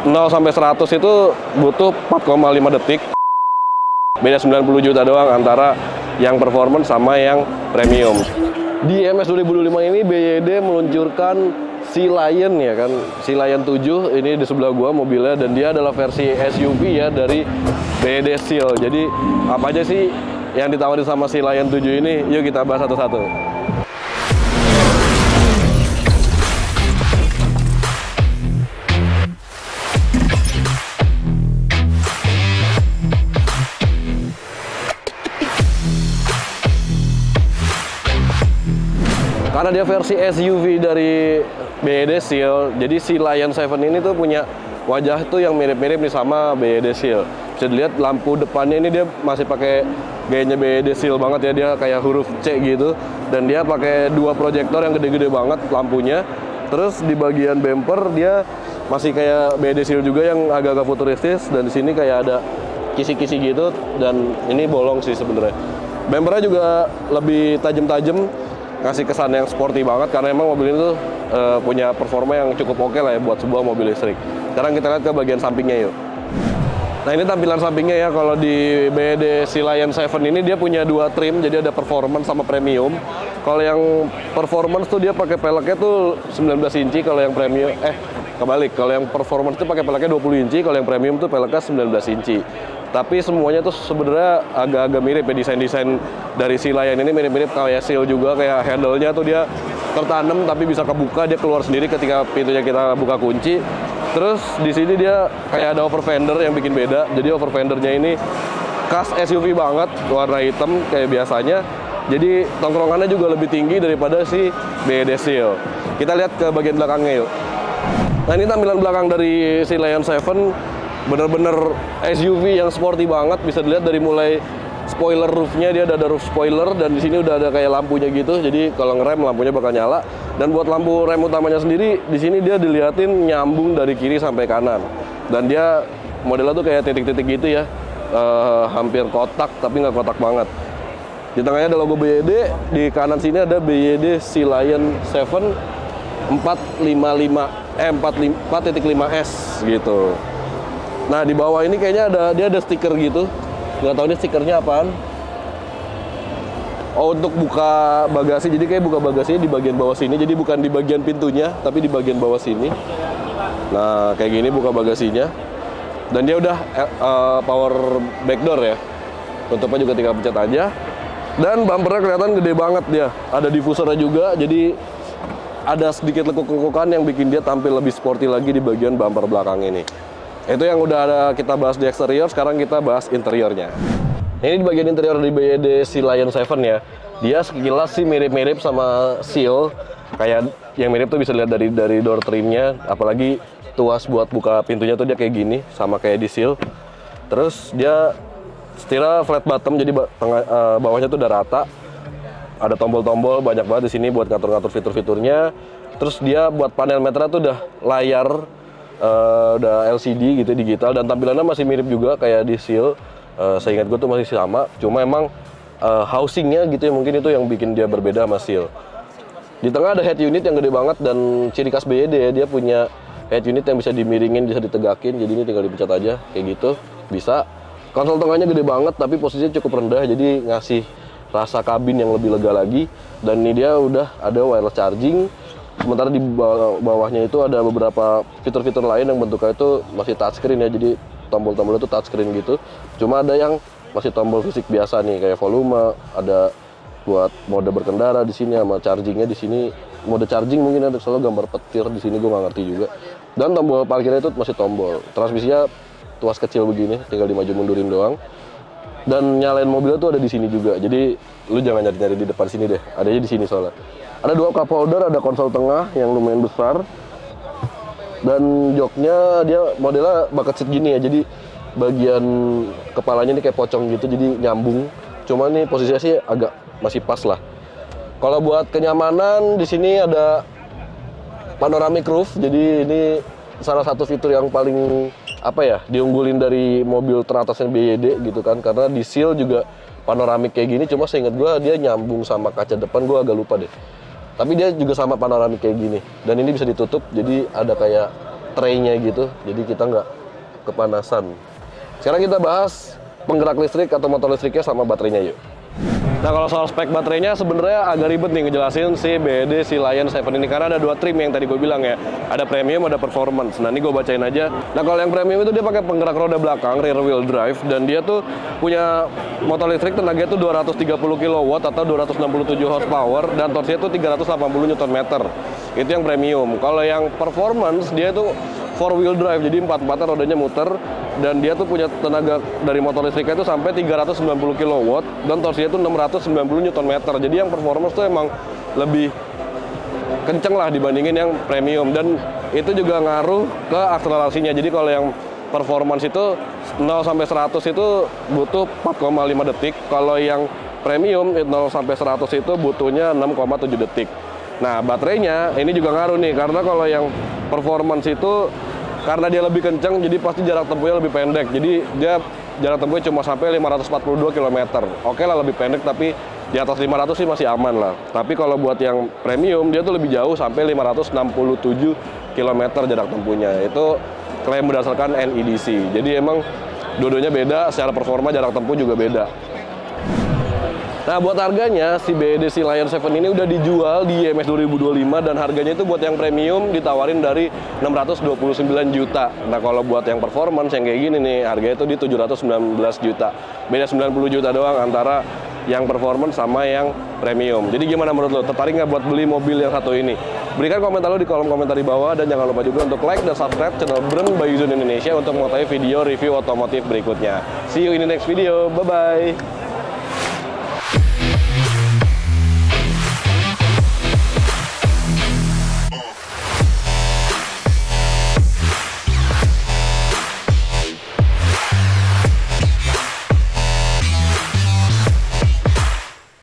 0 sampai 100 itu butuh 4,5 detik. Beda 90 juta doang antara yang performance sama yang premium. Di MS 2025 ini BYD meluncurkan Sea Lion ya kan. Sea Lion 7 ini di sebelah gua mobilnya, dan dia adalah versi SUV ya dari BYD Seal. Jadi apa aja sih yang ditawarin sama Sea Lion 7 ini? Yuk kita bahas satu-satu. Karena dia versi SUV dari BYD Seal, jadi si Lion 7 ini tuh punya wajah tuh yang mirip-mirip nih sama BYD Seal. Bisa dilihat lampu depannya ini dia masih pakai gayanya BYD Seal banget ya, dia kayak huruf C gitu. Dan dia pakai dua proyektor yang gede-gede banget lampunya. Terus di bagian bumper dia masih kayak BYD Seal juga yang agak-agak futuristis, dan di sini kayak ada kisi-kisi gitu, dan ini bolong sih sebenarnya. Bumpernya juga lebih tajam-tajam, ngasih kesan yang sporty banget, karena emang mobil ini tuh punya performa yang cukup oke lah ya buat sebuah mobil listrik. Sekarang kita lihat ke bagian sampingnya yuk. Nah ini tampilan sampingnya ya, kalau di BYD Sea Lion 7 ini dia punya dua trim, jadi ada performance sama premium. Kalau yang performance tuh dia pakai peleknya tuh 19 inci, kalau yang premium kebalik, kalau yang performance tuh pakai peleknya 20 inci, kalau yang premium tuh peleknya 19 inci. Tapi semuanya tuh sebenarnya agak-agak mirip ya, desain-desain dari Sea Lion ini mirip-mirip kayak Seal juga, kayak handle-nya tuh dia tertanam tapi bisa kebuka, dia keluar sendiri ketika pintunya kita buka kunci. Terus di sini dia kayak ada over fender yang bikin beda. Jadi over fendernya ini khas SUV banget, warna hitam kayak biasanya. Jadi tongkrongannya juga lebih tinggi daripada si BYD Seal. Kita lihat ke bagian belakangnya yuk. Nah ini tampilan belakang dari Sea Lion 7. Bener-bener SUV yang sporty banget, bisa dilihat dari mulai spoiler roofnya, dia ada roof spoiler, dan di sini udah ada kayak lampunya gitu, jadi kalau ngerem lampunya bakal nyala. Dan buat lampu rem utamanya sendiri, di sini dia dilihatin nyambung dari kiri sampai kanan, dan dia modelnya tuh kayak titik-titik gitu ya, hampir kotak tapi nggak kotak banget. Di tengahnya ada logo BYD, di kanan sini ada BYD Sea Lion 7 4.5S gitu. Nah di bawah ini kayaknya dia ada stiker gitu, nggak tahu ini stikernya apaan. Oh, untuk buka bagasi, jadi kayak buka bagasinya di bagian bawah sini, jadi bukan di bagian pintunya tapi di bagian bawah sini. Nah kayak gini buka bagasinya, dan dia udah power back door ya, tutupnya juga tinggal pencet aja. Dan bumpernya kelihatan gede banget dia, ada diffusernya juga, jadi ada sedikit lekuk-lekukan yang bikin dia tampil lebih sporty lagi di bagian bumper belakang ini. Itu yang udah kita bahas di eksterior, sekarang kita bahas interiornya. Ini di bagian interior di BYD Sea Lion 7 ya. Dia sekilas sih mirip-mirip sama Seal. Kayak yang mirip tuh bisa lihat dari door trimnya, apalagi tuas buat buka pintunya tuh dia kayak gini, sama kayak di Seal. Terus dia setirnya flat bottom, jadi bawahnya tuh udah rata. Ada tombol-tombol banyak banget di sini buat ngatur-ngatur fitur-fiturnya. Terus dia buat panel meternya tuh udah layar, udah LCD gitu, digital, dan tampilannya masih mirip juga kayak di Seal. Seingat gue tuh masih sama, cuma emang housingnya gitu ya, mungkin itu yang bikin dia berbeda sama Seal. Di tengah ada head unit yang gede banget, dan ciri khas BYD ya, dia punya head unit yang bisa dimiringin, bisa ditegakin, jadi ini tinggal dipencet aja kayak gitu, bisa. Konsol tengahnya gede banget tapi posisinya cukup rendah, jadi ngasih rasa kabin yang lebih lega lagi. Dan ini dia udah ada wireless charging. Sementara di bawahnya itu ada beberapa fitur-fitur lain yang bentuknya itu masih touchscreen ya, jadi tombol-tombolnya itu touchscreen gitu. Cuma ada yang masih tombol fisik biasa nih, kayak volume, ada buat mode berkendara di sini, sama chargingnya di sini. Mode charging mungkin ada selalu gambar petir di sini, gue nggak ngerti juga. Dan tombol parkirnya itu masih tombol. Transmisinya tuas kecil begini, tinggal dimaju mundurin doang. Dan nyalain mobilnya tuh ada di sini juga. Jadi lu jangan nyari-nyari di depan sini deh, adanya di sini soalnya. Ada dua cup holder, ada konsol tengah yang lumayan besar. Dan joknya dia modelnya bucket seat gini ya, jadi bagian kepalanya ini kayak pocong gitu, jadi nyambung. Cuma nih posisinya sih agak masih pas lah. Kalau buat kenyamanan di sini ada panoramic roof, jadi ini salah satu fitur yang paling diunggulin dari mobil teratasnya BYD gitu kan, karena di Seal juga panoramik kayak gini, cuma seingat gue dia nyambung sama kaca depan, gue agak lupa deh. Tapi dia juga sama panoramik kayak gini, dan ini bisa ditutup, jadi ada kayak traynya gitu, jadi kita nggak kepanasan. Sekarang kita bahas penggerak listrik atau motor listriknya sama baterainya yuk. Nah kalau soal spek baterainya sebenarnya agak ribet nih ngejelasin si BYD Sea Lion 7 ini, karena ada dua trim yang tadi gue bilang ya, ada premium, ada performance. Nah ini gue bacain aja. Nah kalau yang premium itu dia pakai penggerak roda belakang rear wheel drive, dan dia tuh punya motor listrik tenaganya tuh 230 kW atau 267 horsepower, dan torsinya tuh 380 Nm. Itu yang premium. Kalau yang performance dia tuh 4-wheel drive, jadi 4-4 rodanya muter, dan dia tuh punya tenaga dari motor listriknya itu sampai 390 kW, dan torsinya tuh 690 Nm. Jadi yang performance tuh emang lebih kenceng lah dibandingin yang premium, dan itu juga ngaruh ke akselerasinya. Jadi kalau yang performance itu 0 sampai 100 itu butuh 4,5 detik, kalau yang premium 0 sampai 100 itu butuhnya 6,7 detik. Nah, baterainya ini juga ngaruh nih, karena kalau yang performance itu karena dia lebih kencang, jadi pasti jarak tempuhnya lebih pendek. Jadi dia jarak tempuhnya cuma sampai 542 km. Oke lah, lebih pendek, tapi di atas 500 sih masih aman lah. Tapi kalau buat yang premium, dia tuh lebih jauh sampai 567 km jarak tempuhnya. Itu klaim berdasarkan NEDC. Jadi emang dua-duanya beda, secara performa jarak tempuh juga beda. Nah buat harganya, si BYD Sea Lion 7 ini udah dijual di IMS 2025, dan harganya itu buat yang premium ditawarin dari 629 juta. Nah kalau buat yang performance yang kayak gini nih, harganya itu di 719 juta. Beda 90 juta doang antara yang performance sama yang premium. Jadi gimana menurut lo? Tertarik nggak buat beli mobil yang satu ini? Berikan komentar lo di kolom komentar di bawah, dan jangan lupa juga untuk like dan subscribe channel Brem by Yuzon Indonesia untuk mengetahui video review otomotif berikutnya. See you in the next video. Bye-bye.